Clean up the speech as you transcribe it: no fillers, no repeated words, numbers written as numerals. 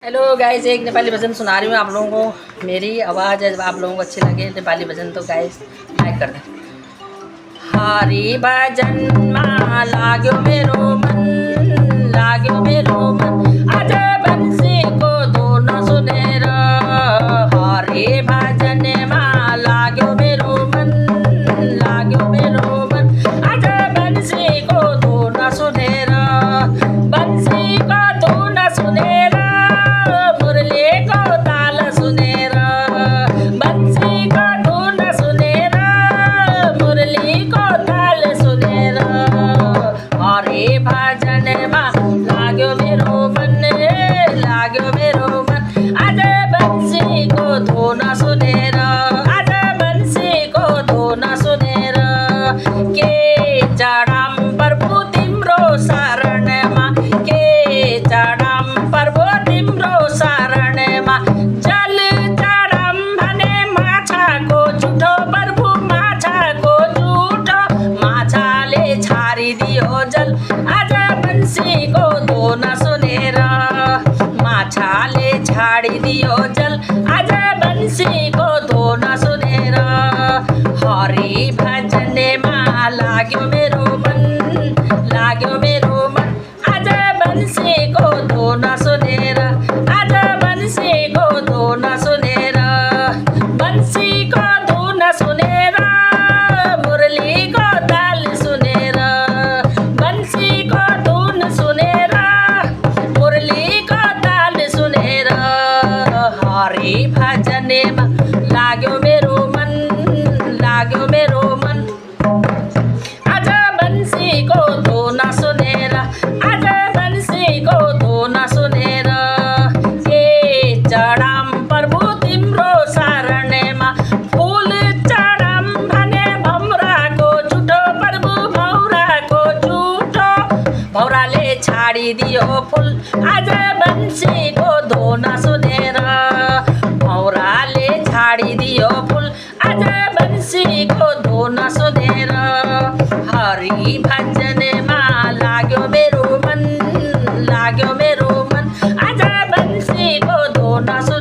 Hello guys, एक नेपाली भजन सुना रही हूँ आप लोगों को। मेरी आवाज़ जब आप लोगों को अच्छी लगे नेपाली भजन तो गाइस लाइक कर दें। हरि भजन मा लाग्यो मेरो मन, लाग्यो मेरो मन, आज बंसी को धुन सुनेर। हरि भजन मा लाग्यो मेरो मन, लाग्यो मेरो मन, आज बंसी को धुन सुनेर। बंसी को धुन सुनेर, मुरली को ताल सुनेर। बंसी को धुन सुनेर, मुरली को ताल सुनेर। हरि भजन मा लाग्यो मेरो मन, लाग्यो मेरो मन, आज बंसी को धुन सुनेर, आज बंसी को धुन सुनेर। के चढाम प्रभु तिम्रो शरणमा, के चढाम प्रभु तिम्रो शरणमा। जल चढाम भने माछाको झुठो, प्रभु माछाको झुठो। माछाले छाडिदियो जल, आज बंसीको धुन सुनेर। माछाले छाडिदियो जल, आज बंसीको धुन सुनेर। हरि भजनमा लाग्यो मेरो मन, लाग्यो मेरो मन, आज बंसीको धुन सुनेर, आज बंसीको धुन सुनेर। बंसीको धुन सुनेर, मुरलीको ताल सुनेर। बंसीको धुन सुनेर, मुरलीको ताल सुनेर। हरि भजनमा लाग्यो मेरो मन, लाग्यो मेरो मन, आज बंसीको धुन सुनेर, आज बंसीको धुन सुनेर। के चढाम प्रभु तिम्रो शरणमा, फुल चढाम भने भौराको झुठो, प्रभु भौराको झुठो। भौराले छाडिदियो फुल, आज बंसीको धुन सुनेर। भौराले छाडिदियो फुल, आज बंसीको धुन सुनेर। हरि भजनमा लाग्यो मेरो मन, लाग्यो मेरो मन, आज बंसीको धुन सुनेर।